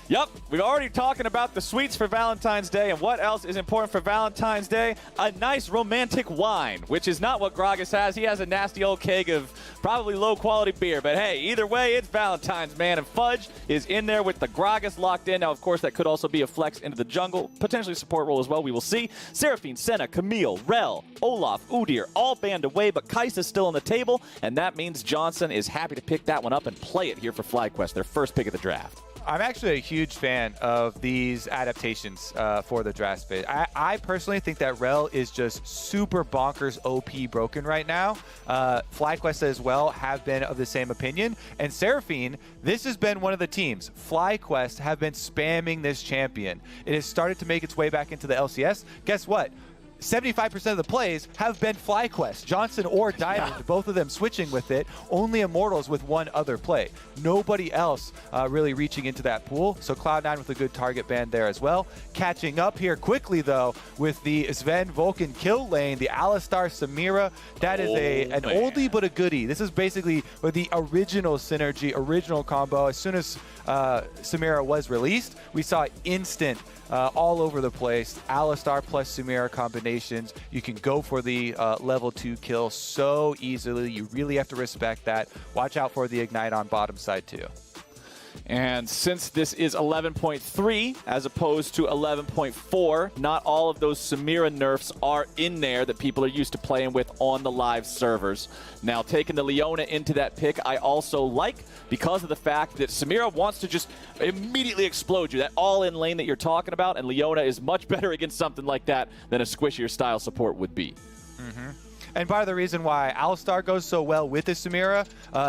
Yep, we're already talking about the sweets for Valentine's Day, and what else is important for Valentine's Day? A nice romantic wine, which is not what Gragas has. He has a nasty old keg of probably low-quality beer, but hey, either way, it's Valentine's, man, and Fudge is in there with the Gragas locked in. Now, of course, that could also be a flex into the jungle, potentially support role as well, we will see. Seraphine, Senna, Camille, Rel, Olaf, Udyr, all banned away, but Kaisa's still on the table, and that means Johnsun is happy to pick that one up and play it here for FlyQuest, their first pick of the draft. I'm actually a huge fan of these adaptations for the draft space. I personally think that Rel is just super bonkers OP broken right now. FlyQuest as well have been of the same opinion. And Seraphine, this has been one of the teams. FlyQuest have been spamming this champion. It has started to make its way back into the LCS. Guess what? 75% of the plays have been FlyQuest, Johnsun or Diamond, both of them switching with it. Only Immortals with one other play. Nobody else really reaching into that pool. So Cloud9 with a good target band there as well. Catching up here quickly, though, with the Zven Vulcan kill lane, the Alistar Samira. That is an oldie but a goodie. This is basically with the original synergy, original combo. As soon as Samira was released, we saw instant all over the place. Alistar plus Samira combinations. You can go for the level 2 kill so easily. You really have to respect that. Watch out for the Ignite on bottom side too. And since this is 11.3 as opposed to 11.4, not all of those Samira nerfs are in there that people are used to playing with on the live servers. Now, taking the Leona into that pick, I also like because of the fact that Samira wants to just immediately explode you, that all-in lane that you're talking about, and Leona is much better against something like that than a squishier style support would be. And part of the reason why Alistar goes so well with this Samira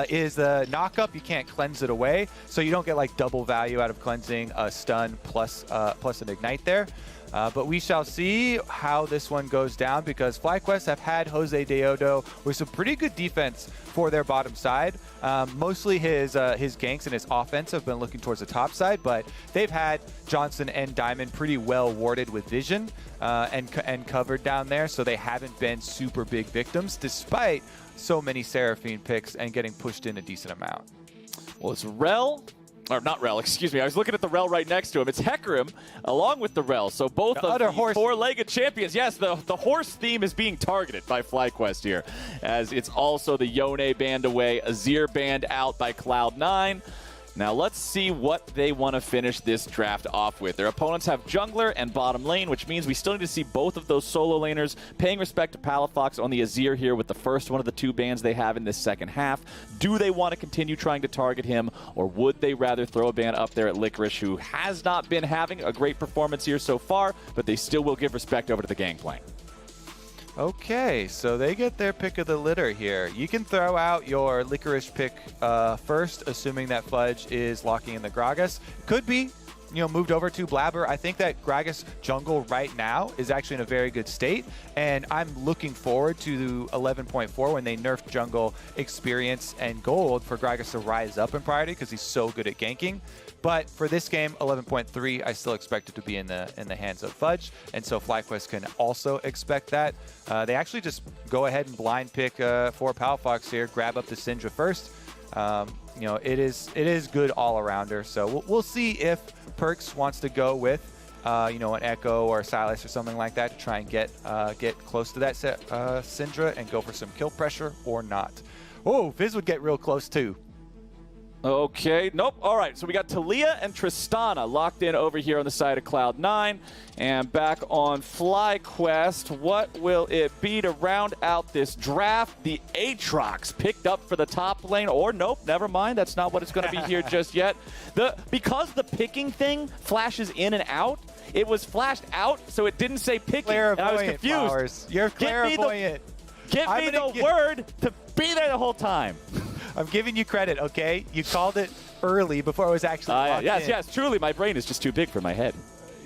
is the knock-up. You can't cleanse it away, so you don't get like double value out of cleansing a stun plus an ignite there. But we shall see how this one goes down because FlyQuest have had JoseDeodo with some pretty good defense for their bottom side. Mostly his ganks and his offense have been looking towards the top side, but they've had Johnsun and Diamond pretty well warded with vision and covered down there, so they haven't been super big victims despite so many Seraphine picks and getting pushed in a decent amount. Well, it's Rel. Or not Rel, excuse me. I was looking at the Rel right next to him. It's Hecarim along with the Rel. So both of the four-legged champions. Yes, the horse theme is being targeted by FlyQuest here. As it's also the Yone band away, Azir band out by Cloud9. Now let's see what they want to finish this draft off with. Their opponents have jungler and bottom lane, which means we still need to see both of those solo laners paying respect to Palafox on the Azir here with the first one of the two bans they have in this second half. Do they want to continue trying to target him, or would they rather throw a ban up there at Licorice, who has not been having a great performance here so far, but they still will give respect over to the Gangplank? Okay, so they get their pick of the litter here. You can throw out your Licorice pick first, assuming that Fudge is locking in the Gragas. Could be, moved over to Blaber. I think that Gragas jungle right now is actually in a very good state, and I'm looking forward to 11.4 when they nerf jungle experience and gold for Gragas to rise up in priority because he's so good at ganking. But for this game, 11.3, I still expect it to be in the hands of Fudge, and so FlyQuest can also expect that. They actually just go ahead and blind pick for Palafox here, grab up the Syndra first. It is good all-arounder, so we'll see if Perkz wants to go with an Echo or a Silas or something like that to try and get close to that Syndra and go for some kill pressure or not. Oh, Fizz would get real close too. Okay, nope. All right, so we got Taliyah and Tristana locked in over here on the side of Cloud9. And back on FlyQuest, what will it be to round out this draft? The Aatrox picked up for the top lane, or nope, never mind. That's not what it's going to be here just yet. Because the picking thing flashes in and out, it was flashed out, so it didn't say picking. And I was confused. Flowers. You're clairvoyant. Give me the word to be there the whole time. I'm giving you credit, okay? You called it early before it was actually locked in. Yes, truly, my brain is just too big for my head.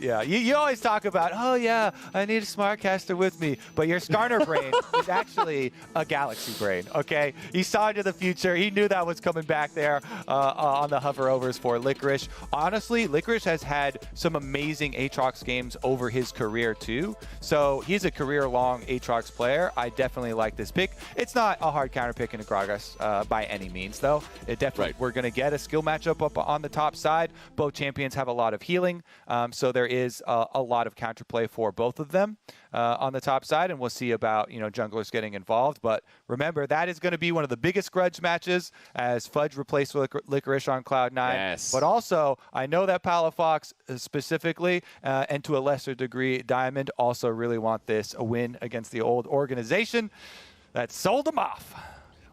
Yeah, you always talk about, oh yeah, I need a Smartcaster with me, but your Skarner brain is actually a Galaxy brain, okay? He saw into the future. He knew that was coming back there on the hoverovers for Licorice. Honestly, Licorice has had some amazing Aatrox games over his career too, so he's a career-long Aatrox player. I definitely like this pick. It's not a hard counter pick into Gragas by any means, though. It definitely, we're going to get a skill matchup up on the top side. Both champions have a lot of healing, so there is a lot of counterplay for both of them on the top side, and we'll see about junglers getting involved. But remember, that is going to be one of the biggest grudge matches as Fudge replaced Licorice on Cloud9. Yes. But also, I know that Palafox specifically, and to a lesser degree, Diamond also really want this a win against the old organization that sold them off.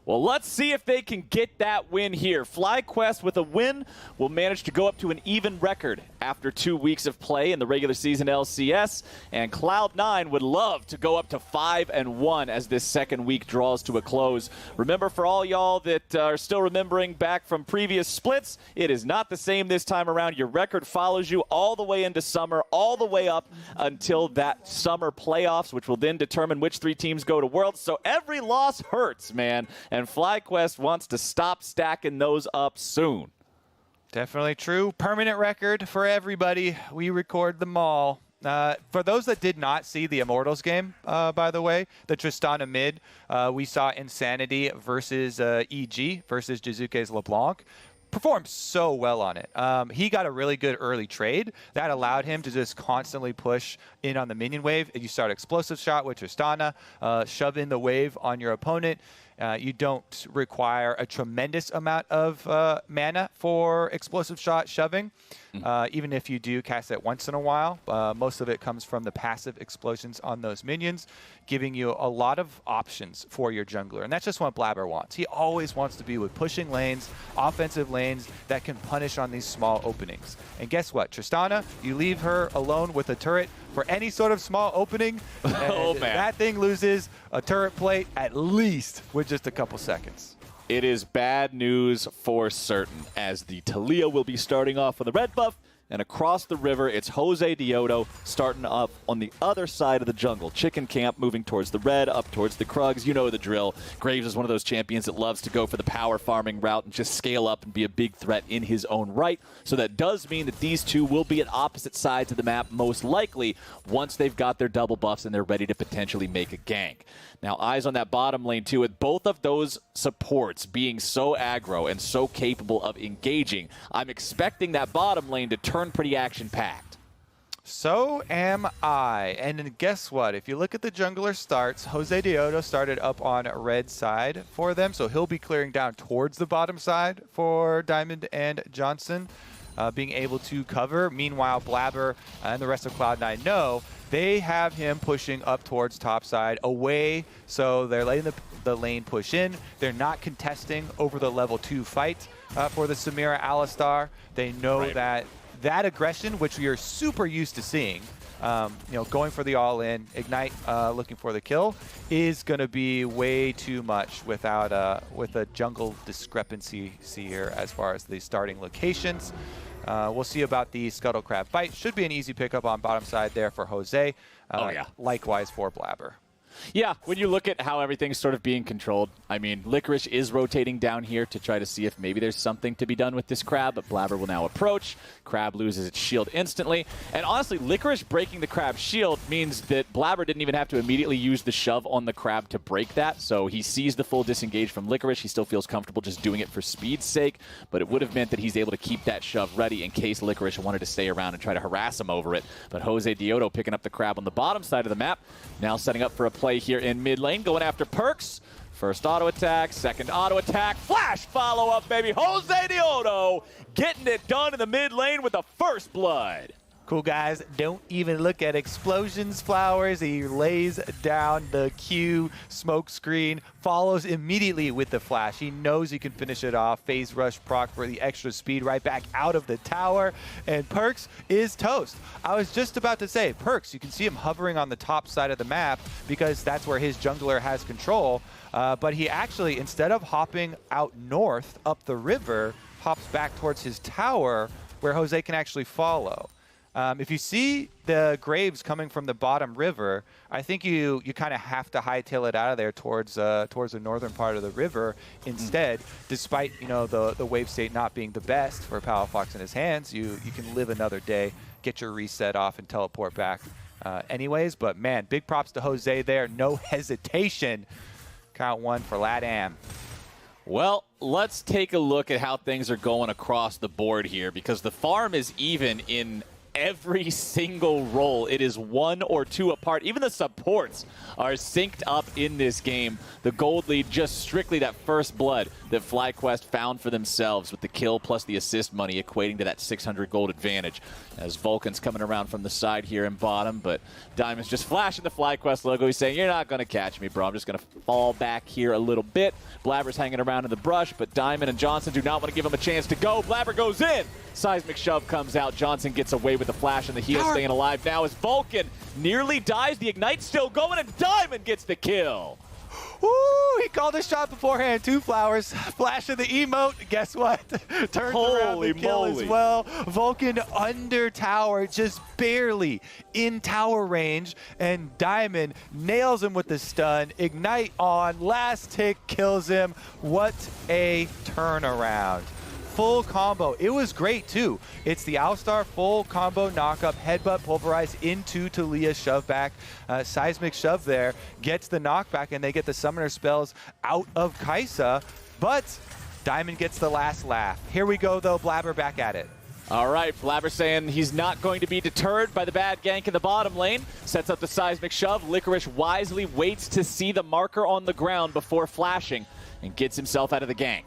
Well, let's see if they can get that win here. FlyQuest with a win will manage to go up to an even record after 2 weeks of play in the regular season LCS, and Cloud9 would love to go up to 5-1 as this second week draws to a close. Remember, for all y'all that are still remembering back from previous splits, it is not the same this time around. Your record follows you all the way into summer, all the way up until that summer playoffs, which will then determine which 3 teams go to Worlds. So every loss hurts, man. And FlyQuest wants to stop stacking those up soon. Definitely true. Permanent record for everybody. We record them all. For those that did not see the Immortals game, by the way, the Tristana mid, we saw Insanity versus EG versus Jizuke's LeBlanc. Performed so well on it. He got a really good early trade that allowed him to just constantly push in on the minion wave. You start explosive shot with Tristana, shove in the wave on your opponent. You don't require a tremendous amount of mana for explosive shot shoving. Even if you do cast it once in a while, most of it comes from the passive explosions on those minions, giving you a lot of options for your jungler. And that's just what Blaber wants. He always wants to be with pushing lanes, offensive lanes that can punish on these small openings. And guess what? Tristana, you leave her alone with a turret for any sort of small opening, oh, man. That thing loses a turret plate at least with just a couple seconds. It is bad news for certain, as the Taliyah will be starting off with a red buff, and across the river, it's JoseDeodo starting up on the other side of the jungle. Chicken Camp moving towards the red, up towards the Krugs. You know the drill. Graves is one of those champions that loves to go for the power farming route and just scale up and be a big threat in his own right. So that does mean that these two will be at opposite sides of the map, most likely, once they've got their double buffs and they're ready to potentially make a gank. Now, eyes on that bottom lane, too, with both of those supports being so aggro and so capable of engaging. I'm expecting that bottom lane to turn pretty action-packed. So am I. And then guess what? If you look at the jungler starts, JoseDeodo started up on red side for them, so he'll be clearing down towards the bottom side for Diamond and Johnsun, being able to cover. Meanwhile, Blaber and the rest of Cloud9 know they have him pushing up towards top side away, so they're letting the lane push in. They're not contesting over the level 2 fight for the Samira Alistar. They know that aggression, which we are super used to seeing, going for the all-in, Ignite, looking for the kill, is going to be way too much without with a jungle discrepancy here as far as the starting locations. We'll see about the Scuttle Crab fight. Should be an easy pickup on bottom side there for Jose. Likewise for Blaber. Yeah, when you look at how everything's sort of being controlled, I mean, Licorice is rotating down here to try to see if maybe there's something to be done with this Crab, but Blaber will now approach. Crab loses its shield instantly. And honestly, Licorice breaking the Crab's shield means that Blaber didn't even have to immediately use the shove on the Crab to break that. So he sees the full disengage from Licorice. He still feels comfortable just doing it for speed's sake, but it would have meant that he's able to keep that shove ready in case Licorice wanted to stay around and try to harass him over it. But JoseDeodo picking up the Crab on the bottom side of the map, now setting up for a play here in mid lane, going after Perkz. First auto attack, second auto attack, flash follow up, baby. JoseDeodo getting it done in the mid lane with the first blood. Cool, guys. Don't even look at explosions, flowers. He lays down the Q smoke screen, follows immediately with the flash. He knows he can finish it off. Phase rush proc for the extra speed right back out of the tower. And Perkz is toast. I was just about to say, Perkz, you can see him hovering on the top side of the map because that's where his jungler has control. But he actually, instead of hopping out north up the river, hops back towards his tower where Jose can actually follow. If you see the Graves coming from the bottom river, I think you kind of have to hightail it out of there towards the northern part of the river instead. Despite the wave state not being the best for Palafox in his hands, you can live another day, get your reset off, and teleport back anyways. But man, big props to Jose there. No hesitation. Count one for LATAM. Well, let's take a look at how things are going across the board here, because the farm is even in every single role. It is 1 or 2 apart. Even the supports are synced up in this game. The gold lead, just strictly that first blood that FlyQuest found for themselves with the kill plus the assist money, equating to that 600 gold advantage. As Vulcan's coming around from the side here in bottom, but Diamond's just flashing the FlyQuest logo. He's saying, you're not going to catch me, bro. I'm just going to fall back here a little bit. Blaber's hanging around in the brush, but Diamond and Johnsun do not want to give him a chance to go. Blaber goes in. Seismic shove comes out. Johnsun gets away with the flash and the heal, staying alive now as Vulcan nearly dies. The Ignite's still going, and Diamond gets the kill. Woo! He called his shot beforehand. 2 flowers. Flash of the emote. Guess what? Turns around the kill as well. Vulcan under tower, just barely in tower range. And Diamond nails him with the stun. Ignite on. Last tick kills him. What a turnaround. Full combo. It was great too. It's the Alistar full combo knockup, headbutt, pulverize into Taliyah, shove back, seismic shove there, gets the knockback, and they get the summoner spells out of Kaisa, but Diamond gets the last laugh. Here we go though, Blaber back at it. All right, Blaber saying he's not going to be deterred by the bad gank in the bottom lane. Sets up the seismic shove. Licorice wisely waits to see the marker on the ground before flashing and gets himself out of the gank.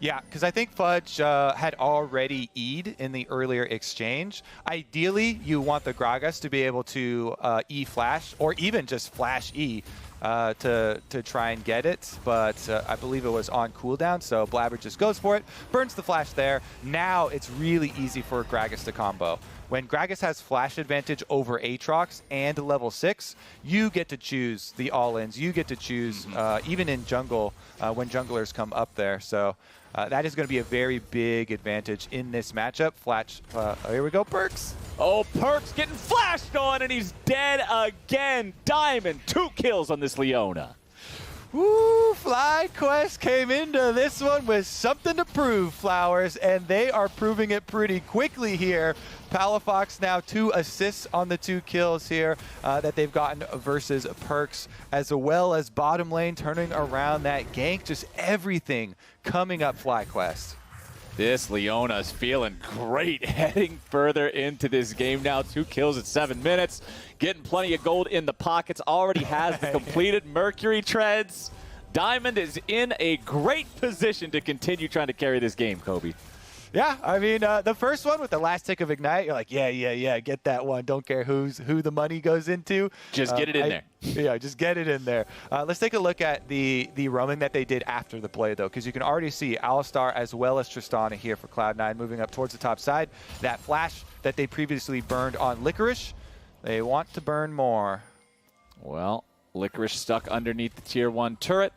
Yeah, because I think Fudge had already E'd in the earlier exchange. Ideally, you want the Gragas to be able to E-flash, or even just flash E to try and get it. But I believe it was on cooldown, so Blaber just goes for it, burns the flash there. Now it's really easy for Gragas to combo. When Gragas has flash advantage over Aatrox and level 6, you get to choose the all-ins. You get to choose, even in jungle, when junglers come up there. So that is going to be a very big advantage in this matchup. Flash, here we go, Perkz. Oh, Perkz getting flashed on, and he's dead again. Diamond, 2 kills on this Leona. Woo, FlyQuest came into this one with something to prove, Flowers, and they are proving it pretty quickly here. Palafox now 2 assists on the 2 kills here that they've gotten versus Perkz, as well as bottom lane turning around that gank. Just everything coming up FlyQuest. This Leona's feeling great heading further into this game now. 2 kills at 7 minutes. Getting plenty of gold in the pockets. Already has the completed Mercury treads. Diamond is in a great position to continue trying to carry this game, Kobe. Yeah, I mean, the first one with the last tick of Ignite, you're like, yeah, get that one. Don't care who the money goes into. Just get it in there. Yeah, just get it in there. Let's take a look at the roaming that they did after the play, though, because you can already see Alistar as well as Tristana here for Cloud9 moving up towards the top side. That flash that they previously burned on Licorice, they want to burn more. Well, Licorice stuck underneath the tier 1 turret.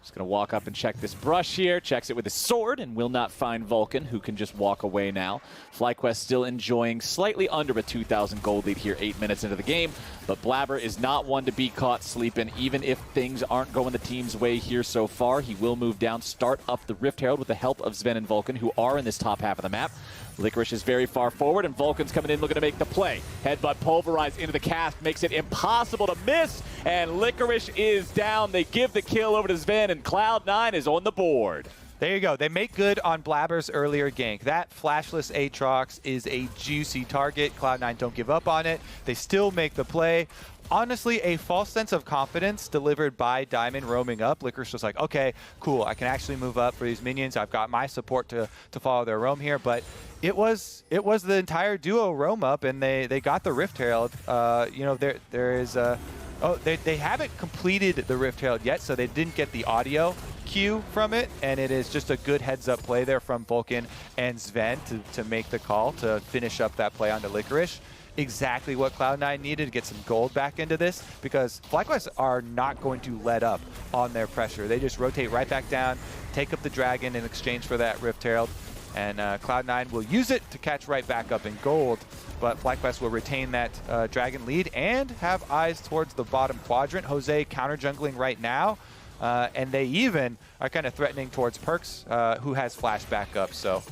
Just going to walk up and check this brush here. Checks it with his sword and will not find Vulcan, who can just walk away now. FlyQuest still enjoying slightly under a 2,000 gold lead here 8 minutes into the game. But Blaber is not one to be caught sleeping, even if things aren't going the team's way here so far. He will move down, start up the Rift Herald with the help of Zven and Vulcan, who are in this top half of the map. Licorice is very far forward, and Vulcan's coming in looking to make the play. Headbutt pulverize into the cast, makes it impossible to miss, and Licorice is down. They give the kill over to Zven, and Cloud9 is on the board. There you go. They make good on Blaber's earlier gank. That flashless Aatrox is a juicy target. Cloud9 don't give up on it. They still make the play. Honestly, a false sense of confidence delivered by Diamond roaming up. Licorice was like, okay, cool, I can actually move up for these minions. I've got my support to follow their roam here. But it was the entire duo roam up, and they got the Rift Herald. There is a... Oh, they haven't completed the Rift Herald yet, so they didn't get the audio cue from it, and it is just a good heads-up play there from Vulcan and Zven to make the call to finish up that play onto Licorice. Exactly what Cloud9 needed to get some gold back into this, because FlyQuest are not going to let up on their pressure. They just rotate right back down, take up the dragon in exchange for that Rift Herald. And Cloud9 will use it to catch right back up in gold, but FlyQuest will retain that Dragon lead and have eyes towards the bottom quadrant. Jose counter jungling right now, and they even are kind of threatening towards Perkz, who has flash back up, so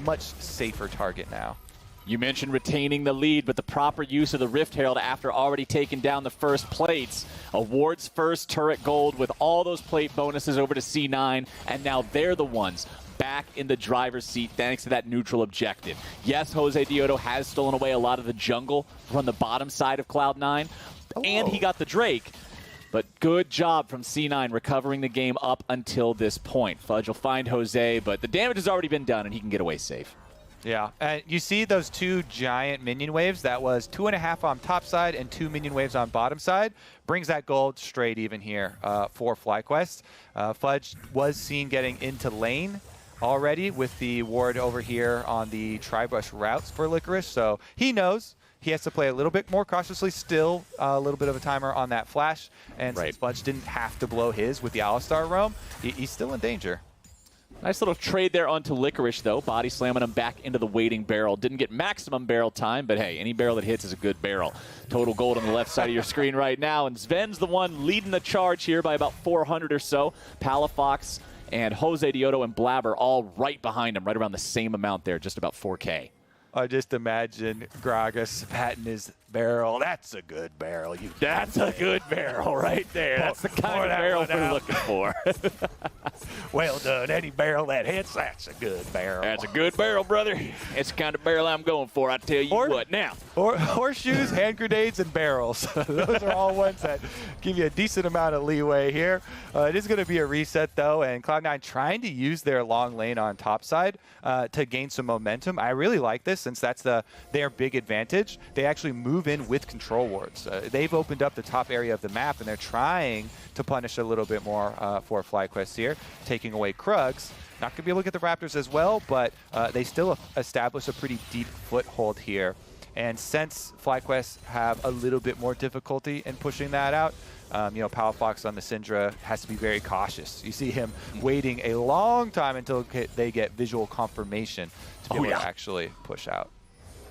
much safer target now. You mentioned retaining the lead, but the proper use of the Rift Herald after already taking down the first plates. Awards first turret gold with all those plate bonuses over to C9, and now they're the ones back in the driver's seat thanks to that neutral objective. Yes, JoseDeodo has stolen away a lot of the jungle from the bottom side of Cloud9, and he got the Drake. But good job from C9 recovering the game up until this point. Fudge will find Jose, but the damage has already been done, and he can get away safe. Yeah, and you see those two giant minion waves. That was 2.5 on top side and 2 minion waves on bottom side. Brings that gold straight even here for FlyQuest. Fudge was seen getting into lane already with the ward over here on the Tri-Brush routes for Licorice, so he knows he has to play a little bit more cautiously still, a little bit of a timer on that flash, and since Fudge didn't have to blow his with the Alistar roam, he's still in danger. Nice little trade there onto Licorice, though. Body slamming him back into the waiting barrel. Didn't get maximum barrel time, but hey, any barrel that hits is a good barrel. Total gold on the left side of your screen right now, and Zven's the one leading the charge here by about 400 or so. Palafox and JoseDeodo and Blaber all right behind him, right around the same amount there, just about 4K. I just imagine Gragas patting his barrel. That's a good barrel. That's a good barrel right there. That's the kind of barrel we're looking for. Well done. Any barrel that hits, that's a good barrel. That's a good barrel, brother. It's the kind of barrel I'm going for, I tell you what. Now, horseshoes, hand grenades, and barrels. Those are all ones that give you a decent amount of leeway here. It is going to be a reset, though, and Cloud9 trying to use their long lane on top side to gain some momentum. I really like this since that's their big advantage. They actually move in with control wards. They've opened up the top area of the map, and they're trying to punish a little bit more for FlyQuest here, taking away Krugs. Not going to be able to get the Raptors as well, but they still establish a pretty deep foothold here. And since FlyQuest have a little bit more difficulty in pushing that out, you know, Palafox on the Syndra has to be very cautious. You see him waiting a long time until they get visual confirmation to be able to actually push out.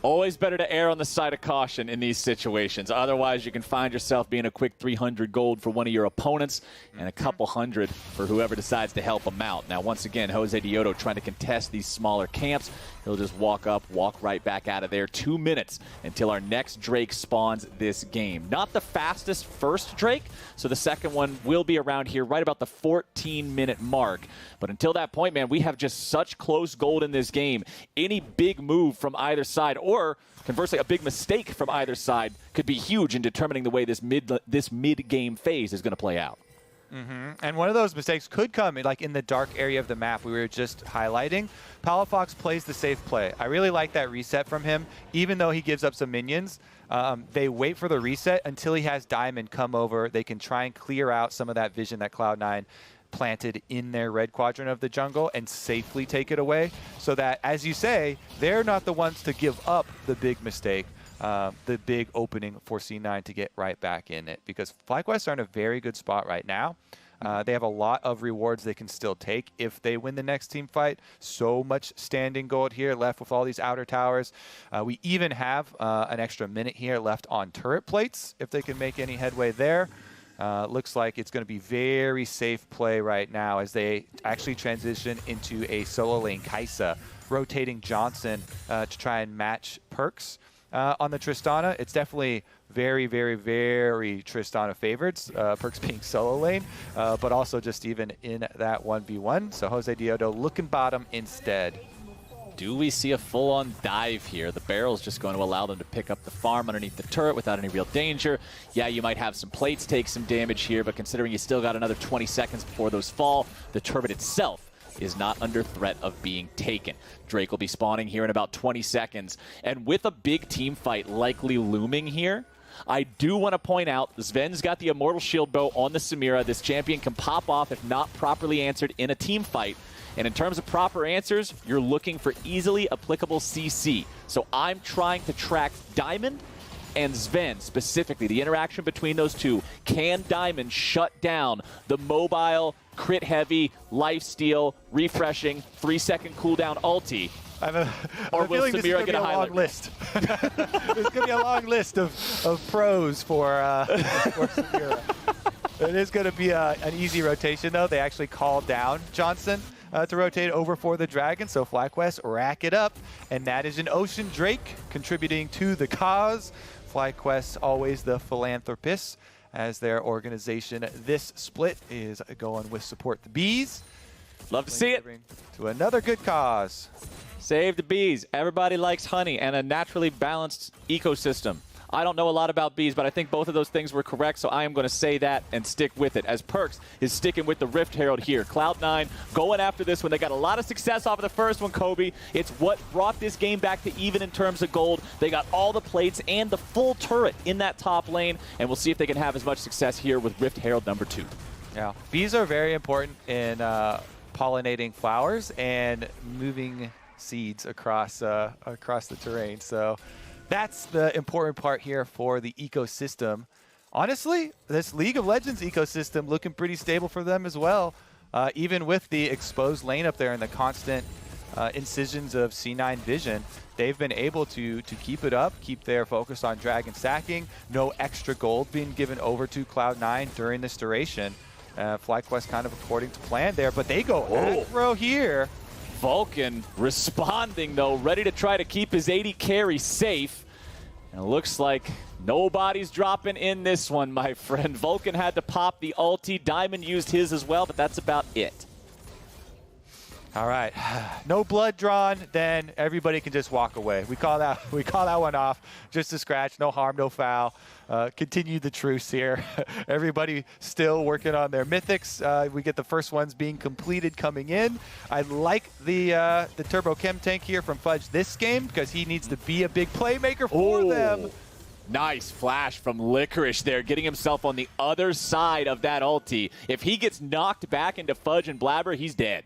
Always better to err on the side of caution in these situations. Otherwise, you can find yourself being a quick 300 gold for one of your opponents and a couple hundred for whoever decides to help them out. Now, once again, JoseDeodo trying to contest these smaller camps. He'll just walk up, walk right back out of there. 2 minutes until our next Drake spawns this game. Not the fastest first Drake, so the second one will be around here right about the 14-minute mark. But until that point, man, we have just such close gold in this game. Any big move from either side, or conversely, a big mistake from either side could be huge in determining the way this mid-game phase is going to play out. And one of those mistakes could come like in the dark area of the map we were just highlighting. Palafox plays the safe play. I really like that reset from him, even though he gives up some minions. They wait for the reset until he has Diamond come over. They can try and clear out some of that vision that Cloud9 planted in their red quadrant of the jungle and safely take it away, so that, as you say, they're not the ones to give up the big mistake, the big opening for C9 to get right back in it, because FlyQuest are in a very good spot right now. They have a lot of rewards they can still take if they win the next team fight. So much standing gold here left with all these outer towers. We even have an extra minute here left on turret plates if they can make any headway there. Looks like it's going to be very safe play right now as they actually transition into a solo lane Kaisa, rotating Johnsun to try and match Perkz. On the Tristana, it's definitely very, very, very Tristana favorites, Perkz being solo lane, but also just even in that 1v1. So JoseDeodo looking bottom instead. Do we see a full-on dive here? The barrel's just going to allow them to pick up the farm underneath the turret without any real danger. Yeah, you might have some plates take some damage here, but considering you still got another 20 seconds before those fall, the turret itself is not under threat of being taken. Drake will be spawning here in about 20 seconds. And with a big team fight likely looming here, I do want to point out Zven's got the Immortal Shield Bow on the Samira. This champion can pop off if not properly answered in a team fight. And in terms of proper answers, you're looking for easily applicable CC. So I'm trying to track Diamond and Zven specifically, the interaction between those two. Can Diamond shut down the mobile, crit heavy, lifesteal, refreshing, 3-second cooldown ulti I'm feeling this is going to be a long list. There's going to be a long list of pros for Samira. It is going to be an easy rotation, though. They actually called down Johnsun to rotate over for the Dragon, so FlyQuest rack it up, and that is an Ocean Drake contributing to the cause. FlyQuest always the philanthropist as their organization. This split is going with Support the Bees. Love to see it. To another good cause. Save the bees. Everybody likes honey and a naturally balanced ecosystem. I don't know a lot about bees, but I think both of those things were correct, so I am going to say that and stick with it, as Perkz is sticking with the Rift Herald here. Cloud9 going after this one. They got a lot of success off of the first one, Kobe. It's what brought this game back to even in terms of gold. They got all the plates and the full turret in that top lane, and we'll see if they can have as much success here with Rift Herald #2. Yeah, bees are very important in pollinating flowers and moving seeds across the terrain. So that's the important part here for the ecosystem. Honestly, this League of Legends ecosystem looking pretty stable for them as well. Even with the exposed lane up there and the constant incisions of C9 vision, they've been able to keep it up, keep their focus on Dragon stacking. No extra gold being given over to Cloud9 during this duration. FlyQuest kind of according to plan there, but they go aggro here. Vulcan responding, though, ready to try to keep his AD carry safe. And it looks like nobody's dropping in this one, my friend. Vulcan had to pop the ulti. Diamond used his as well, but that's about it. All right, no blood drawn, then everybody can just walk away. We call that one off. Just a scratch, no harm, no foul. Continue the truce here. Everybody still working on their mythics. We get the first ones being completed coming in. I like the Turbo Chem tank here from Fudge this game because he needs to be a big playmaker for them. Nice flash from Licorice there, getting himself on the other side of that ulti. If he gets knocked back into Fudge and Blaber, he's dead.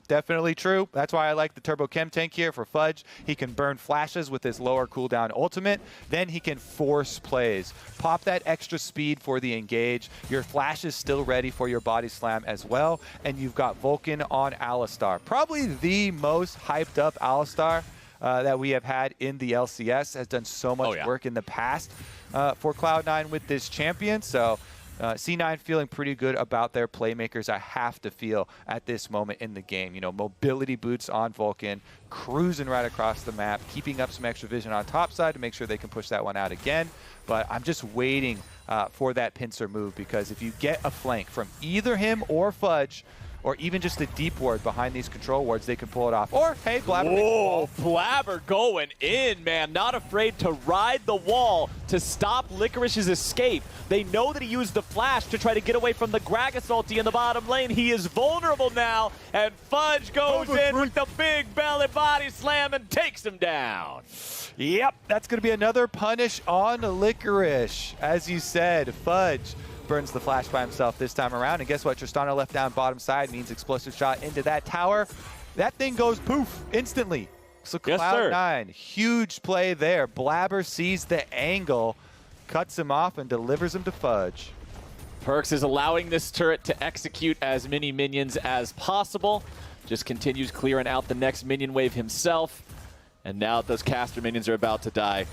Definitely true. That's why I like the Turbo Chem tank here for Fudge. He can burn flashes with his lower cooldown ultimate. Then he can force plays. Pop that extra speed for the engage. Your flash is still ready for your body slam as well. And you've got Vulcan on Alistar. Probably the most hyped up Alistar that we have had in the LCS. Has done so much work in the past for Cloud9 with this champion. So C9 feeling pretty good about their playmakers, I have to feel, at this moment in the game. You know, mobility boots on Vulcan, cruising right across the map, keeping up some extra vision on top side to make sure they can push that one out again. But I'm just waiting for that pincer move, because if you get a flank from either him or Fudge, or even just a deep ward behind these control wards, they can pull it off. Or, hey, Blaber. Whoa, Blaber going in, man. Not afraid to ride the wall to stop Licorice's escape. They know that he used the flash to try to get away from the Gragas ulti in the bottom lane. He is vulnerable now, and Fudge goes in with the big belly body slam and takes him down. Yep, that's going to be another punish on Licorice. As you said, Fudge burns the flash by himself this time around, and guess what? Tristana left down bottom side means explosive shot into that tower. That thing goes poof instantly. So Cloud9, huge play there. Blaber sees the angle, cuts him off, and delivers him to Fudge. Perkz is allowing this turret to execute as many minions as possible. Just continues clearing out the next minion wave himself. And now those caster minions are about to die,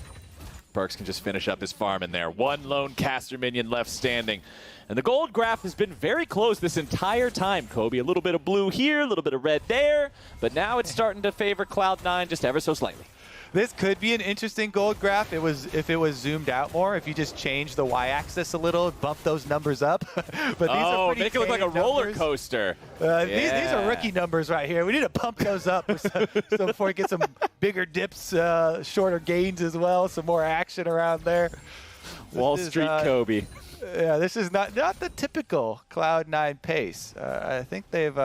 Perkz can just finish up his farm in there. One lone caster minion left standing. And the gold graph has been very close this entire time, Kobe. A little bit of blue here, a little bit of red there, but now it's starting to favor Cloud9 just ever so slightly. This could be an interesting gold graph if it was zoomed out more, if you just change the y-axis a little, bump those numbers up. But these are pretty make it look like a roller coaster. These are rookie numbers right here. We need to pump those up so before we get some bigger dips, shorter gains as well, some more action around there. Wall Street Kobe. Yeah, this is not the typical Cloud9 pace. I think they've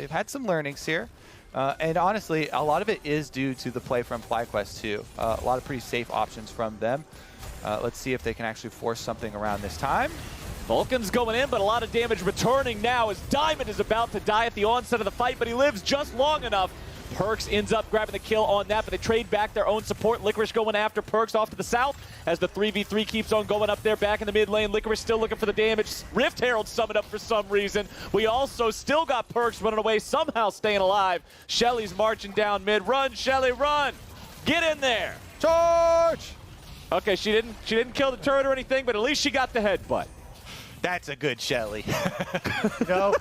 had some learnings here. And honestly, a lot of it is due to the play from FlyQuest too. A lot of pretty safe options from them. Let's see if they can actually force something around this time. Vulcan's going in, but a lot of damage returning now as Diamond is about to die at the onset of the fight, but he lives just long enough. Perkz ends up grabbing the kill on that, but they trade back their own support. Licorice going after Perkz off to the south as the 3v3 keeps on going up there back in the mid lane. Licorice still looking for the damage. Rift Herald summoned up for some reason. We also still got Perkz running away, somehow staying alive. Shelly's marching down mid. Run, Shelly, run! Get in there! Charge! Okay, she didn't kill the turret or anything, but at least she got the headbutt. That's a good Shelly. You know,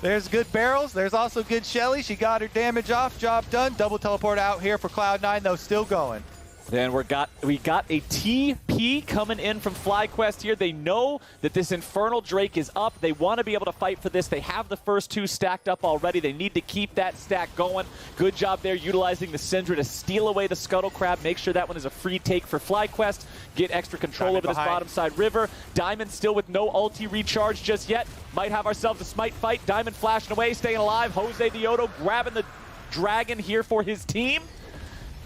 there's good barrels. There's also good Shelly. She got her damage off. Job done. Double teleport out here for Cloud9, though, still going. Then we got a TP coming in from FlyQuest here. They know that this Infernal Drake is up. They want to be able to fight for this. They have the first two stacked up already. They need to keep that stack going. Good job there utilizing the Syndra to steal away the Scuttle Crab. Make sure that one is a free take for FlyQuest. Get extra control over this bottom side river. Diamond still with no ulti recharge just yet. Might have ourselves a smite fight. Diamond flashing away, staying alive. JoseDeodo grabbing the dragon here for his team.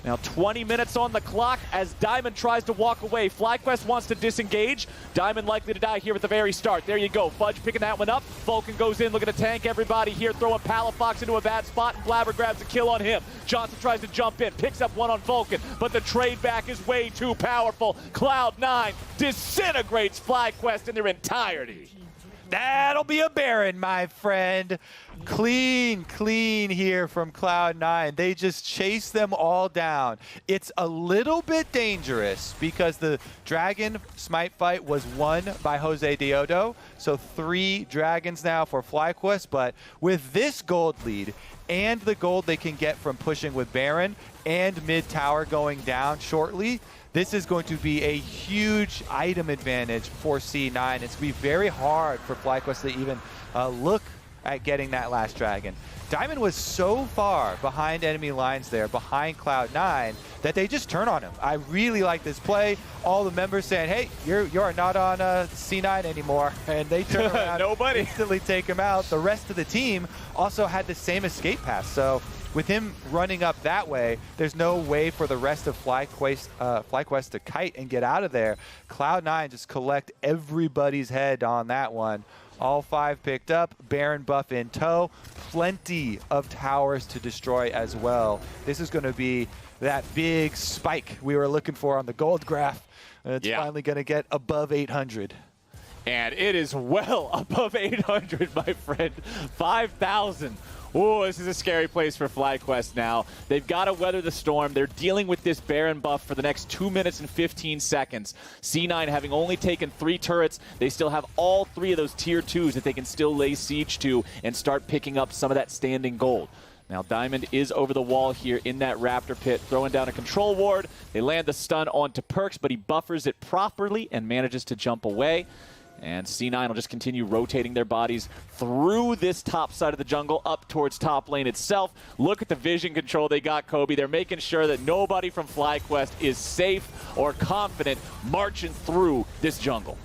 Now 20 minutes on the clock as Diamond tries to walk away. FlyQuest wants to disengage. Diamond likely to die here at the very start. There you go. Fudge picking that one up. Vulcan goes in looking to tank everybody here, throwing Palafox into a bad spot, and Blaber grabs a kill on him. Johnsun tries to jump in, picks up one on Vulcan, but the trade back is way too powerful. Cloud9 disintegrates FlyQuest in their entirety. That'll be a Baron, my friend. Clean here from Cloud9. They just chase them all down. It's a little bit dangerous because the Dragon Smite fight was won by JoseDeodo. So 3 dragons now for FlyQuest. But with this gold lead and the gold they can get from pushing with Baron and mid tower going down shortly, this is going to be a huge item advantage for C9. It's going to be very hard for FlyQuest to even look at getting that last dragon. Diamond was so far behind enemy lines there, behind Cloud9, that they just turn on him. I really like this play. All the members saying, hey, you are not on C9 anymore. And they turn around Nobody. Instantly take him out. The rest of the team also had the same escape path. So with him running up that way, there's no way for the rest of FlyQuest to kite and get out of there. Cloud9 just collect everybody's head on that one. All 5 picked up, Baron buff in tow, plenty of towers to destroy as well. This is going to be that big spike we were looking for on the gold graph. It's finally going to get above 800. And it is well above 800, my friend. 5,000. Ooh, this is a scary place for FlyQuest now. They've got to weather the storm. They're dealing with this Baron buff for the next 2 minutes and 15 seconds. C9 having only taken 3 turrets, they still have all 3 of those tier 2s that they can still lay siege to and start picking up some of that standing gold. Now Diamond is over the wall here in that Raptor pit, throwing down a control ward. They land the stun onto Perkz, but he buffers it properly and manages to jump away. And C9 will just continue rotating their bodies through this top side of the jungle up towards top lane itself. Look at the vision control they got, Kobe. They're making sure that nobody from FlyQuest is safe or confident marching through this jungle.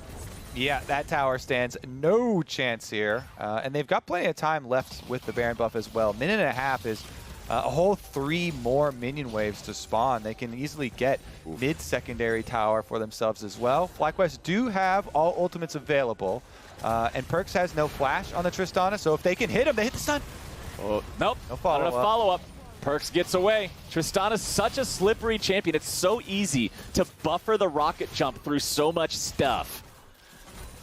Yeah, that tower stands no chance here. And they've got plenty of time left with the Baron buff as well. Minute and a half is a whole 3 more minion waves to spawn. They can easily get mid-secondary tower for themselves as well. FlyQuest do have all ultimates available. And Perkz has no flash on the Tristana, so if they can hit him, they hit the stun. Oh, nope, no follow-up. Perkz gets away. Tristana's such a slippery champion. It's so easy to buffer the rocket jump through so much stuff.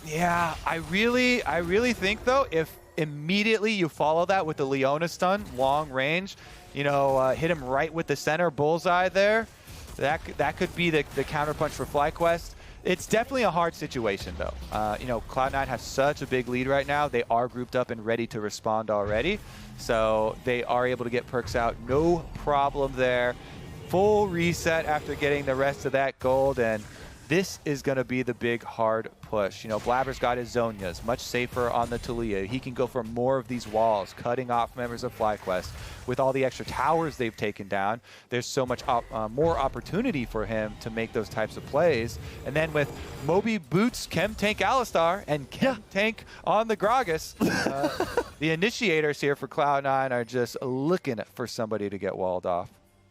Yeah, I really think, though, if immediately you follow that with the Leona stun, long range, you know, hit him right with the center bullseye there, that could be the counterpunch for FlyQuest. It's definitely a hard situation, though. You know, Cloud9 has such a big lead right now. They are grouped up and ready to respond already. So they are able to get Perkz out. No problem there. Full reset after getting the rest of that gold, and this is going to be the big hard push. You know, Blaber's got his Zonias, much safer on the Taliyah. He can go for more of these walls, cutting off members of FlyQuest. With all the extra towers they've taken down, there's so much more opportunity for him to make those types of plays. And then with Moby Boots, Chem Tank Alistar, and Chem Tank on the Gragas, the initiators here for Cloud9 are just looking for somebody to get walled off.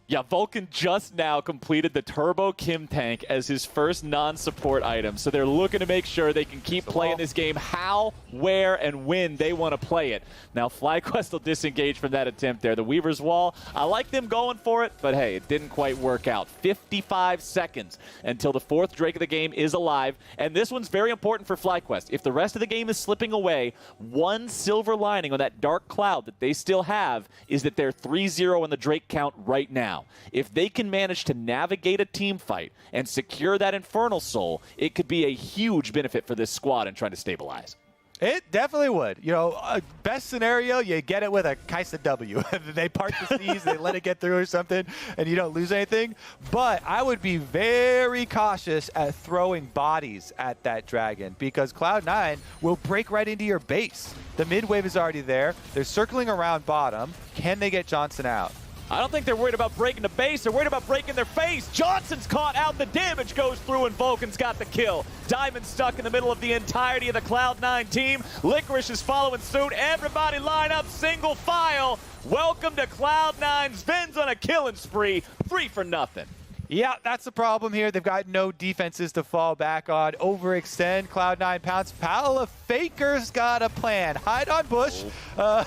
Yeah, Vulcan just now completed the Turbo Kim tank as his first non-support item. So they're looking to make sure they can keep playing this game how, where, and when they want to play it. Now, FlyQuest will disengage from that attempt there. The Weaver's Wall, I like them going for it, but hey, it didn't quite work out. 55 seconds until the 4th Drake of the game is alive. And this one's very important for FlyQuest. If the rest of the game is slipping away, one silver lining on that dark cloud that they still have is that they're 3-0 in the Drake count right now. If they can manage to navigate a team fight and secure that Infernal Soul, it could be a huge benefit for this squad in trying to stabilize. It definitely would. You know, best scenario, you get it with a Kaisa W. They part the seas, they let it get through or something, and you don't lose anything. But I would be very cautious at throwing bodies at that dragon because Cloud9 will break right into your base. The mid wave is already there. They're circling around bottom. Can they get Johnsun out? I don't think they're worried about breaking the base. They're worried about breaking their face. Johnsun's caught out. The damage goes through, and Vulcan's got the kill. Diamond stuck in the middle of the entirety of the Cloud9 team. Licorice is following suit. Everybody line up, single file. Welcome to Cloud9. Zven's on a killing spree. 3 for nothing. Yeah, that's the problem here. They've got no defenses to fall back on. Overextend, Cloud9 pounce. Palafox got a plan. Hide on bush.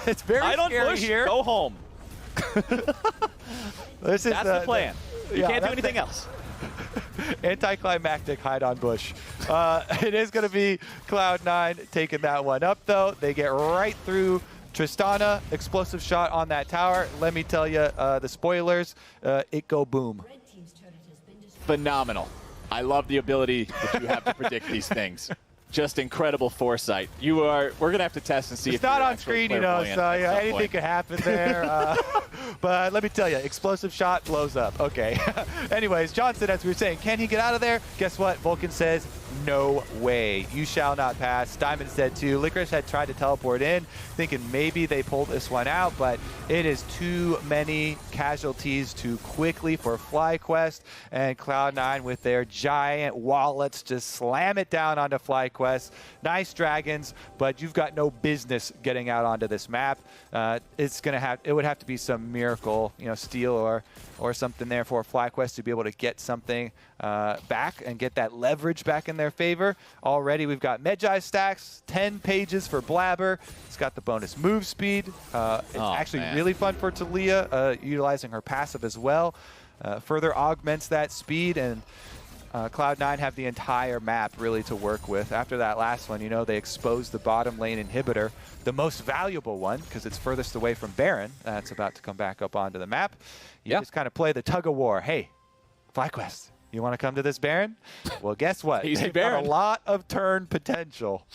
It's very Hide on scary bush, here. Go home. That's the plan. You can't do anything else. Anticlimactic hide on bush. It is going to be Cloud9 taking that one up, though. They get right through Tristana. Explosive shot on that tower. Let me tell you, the spoilers, it go boom. Phenomenal. I love the ability that you have to predict these things. Just incredible foresight. We're going to have to test and see it's not on screen, you know, so yeah, anything could happen there. But let me tell you, explosive shot blows up. Okay. Anyways, Johnsun, as we were saying, can he get out of there? Guess what? Vulcan says, no way. You shall not pass. Diamond said too. Licorice had tried to teleport in, thinking maybe they pulled this one out, but it is too many casualties too quickly for FlyQuest, and Cloud9 with their giant wallets just slam it down onto FlyQuest. Nice dragons, but you've got no business getting out onto this map. It would have to be some miracle, you know, steal or something there for FlyQuest to be able to get something back and get that leverage back in their favor. Already we've got Medjai stacks, 10 pages for Blaber. It's got the bonus move speed. It's actually really fun for Taliyah, utilizing her passive as well. Further augments that speed, and Cloud9 have the entire map really to work with. After that last one, you know, they exposed the bottom lane inhibitor, the most valuable one because it's furthest away from Baron. That's about to come back up onto the map. You just kind of play the tug of war. Hey, FlyQuest, you want to come to this Baron? Well, guess what? They've got a lot of turn potential.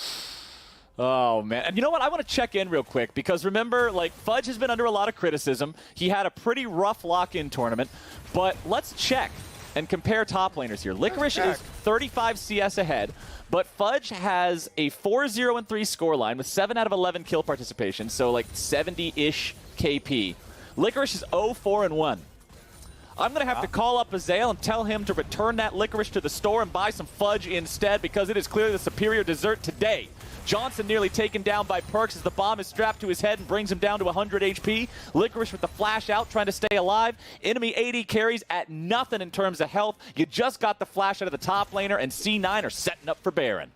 Oh, man. And you know what? I want to check in real quick because remember, like, Fudge has been under a lot of criticism. He had a pretty rough lock-in tournament, but let's check and compare top laners here. Licorice is 35 CS ahead, but Fudge has a 4-0-3 scoreline with 7 out of 11 kill participation, so like 70-ish KP. Licorice is 0-4-1. I'm going to have to call up Azael and tell him to return that Licorice to the store and buy some Fudge instead because it is clearly the superior dessert today. Johnsun nearly taken down by Perkz as the bomb is strapped to his head and brings him down to 100 HP. Licorice with the flash out trying to stay alive. Enemy AD carries at nothing in terms of health. You just got the flash out of the top laner, and C9 are setting up for Baron.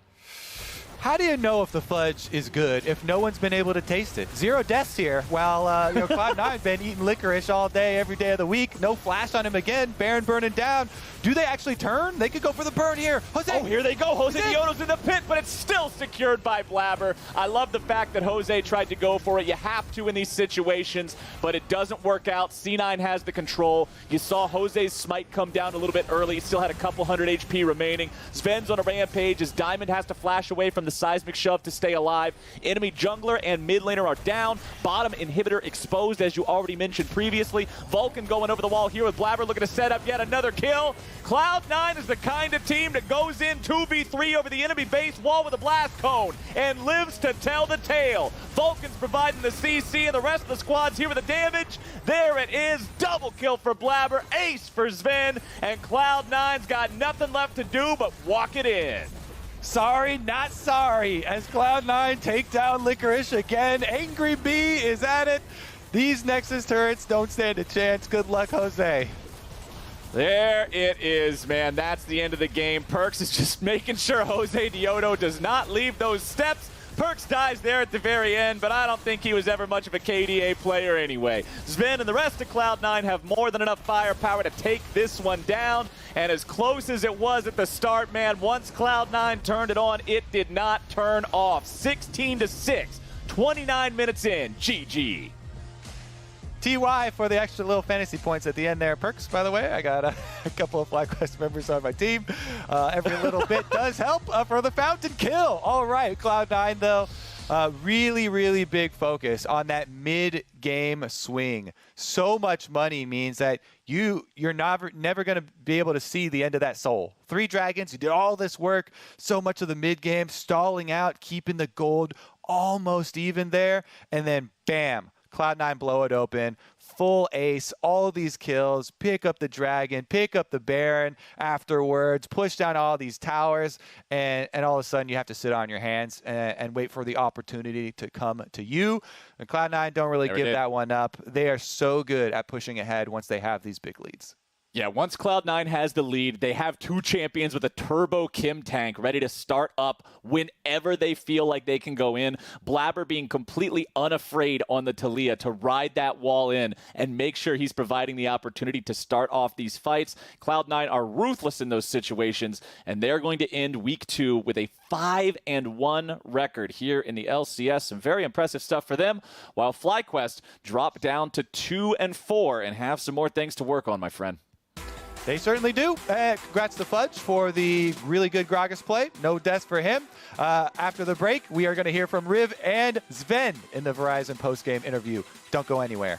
How do you know if the Fudge is good if no one's been able to taste it? 0 deaths here, while you know, Cloud9 been eating Licorice all day, every day of the week. No flash on him again. Baron burning down. Do they actually turn? They could go for the burn here. Jose! Oh, here they go. JoseDeodo's in the pit, but it's still secured by Blaber. I love the fact that Jose tried to go for it. You have to in these situations, but it doesn't work out. C9 has the control. You saw Jose's smite come down a little bit early. He still had a couple hundred HP remaining. Zven's on a rampage as Diamond has to flash away from the seismic shove to stay alive. Enemy jungler and mid laner are down. Bottom inhibitor exposed, as you already mentioned previously. Vulcan going over the wall here with Blaber looking to set up yet another kill. Cloud9 is the kind of team that goes in 2v3 over the enemy base wall with a blast cone and lives to tell the tale. Vulcan's providing the CC and the rest of the squad's here with the damage. There it is. Double kill for Blaber, ace for Zven, and Cloud9's got nothing left to do but walk it in. Sorry, not sorry, as Cloud9 take down Licorice again. Angry Bee is at it. These Nexus turrets don't stand a chance. Good luck, Jose. There it is, man. That's the end of the game. Perkz is just making sure JoseDeodo does not leave those steps. Perkz dies there at the very end, but I don't think he was ever much of a KDA player anyway. Zven and the rest of Cloud9 have more than enough firepower to take this one down, and as close as it was at the start, man, once Cloud9 turned it on, it did not turn off. 16-6, 29 minutes in, GG. TY for the extra little fantasy points at the end there. Perkz, by the way, I got a couple of FlyQuest members on my team. Every little bit does help for the fountain kill. All right, Cloud9 though, really, really big focus on that mid-game swing. So much money means that you're never going to be able to see the end of that soul. 3 dragons, you did all this work, so much of the mid-game, stalling out, keeping the gold almost even there, and then bam, Cloud9 blow it open, full ace, all these kills, pick up the dragon, pick up the Baron afterwards, push down all these towers, and all of a sudden you have to sit on your hands and wait for the opportunity to come to you. And Cloud9 don't really give that one up. They are so good at pushing ahead once they have these big leads. Yeah, once Cloud9 has the lead, they have 2 champions with a turbo Kim tank ready to start up whenever they feel like they can go in. Blaber being completely unafraid on the Taliyah to ride that wall in and make sure he's providing the opportunity to start off these fights. Cloud9 are ruthless in those situations, and they're going to end week 2 with a 5-1 record here in the LCS. Some very impressive stuff for them, while FlyQuest drop down to 2-4 and have some more things to work on, my friend. They certainly do. Congrats to Fudge for the really good Gragas play. No deaths for him. After the break, we are going to hear from Riv and Zven in the Verizon post-game interview. Don't go anywhere.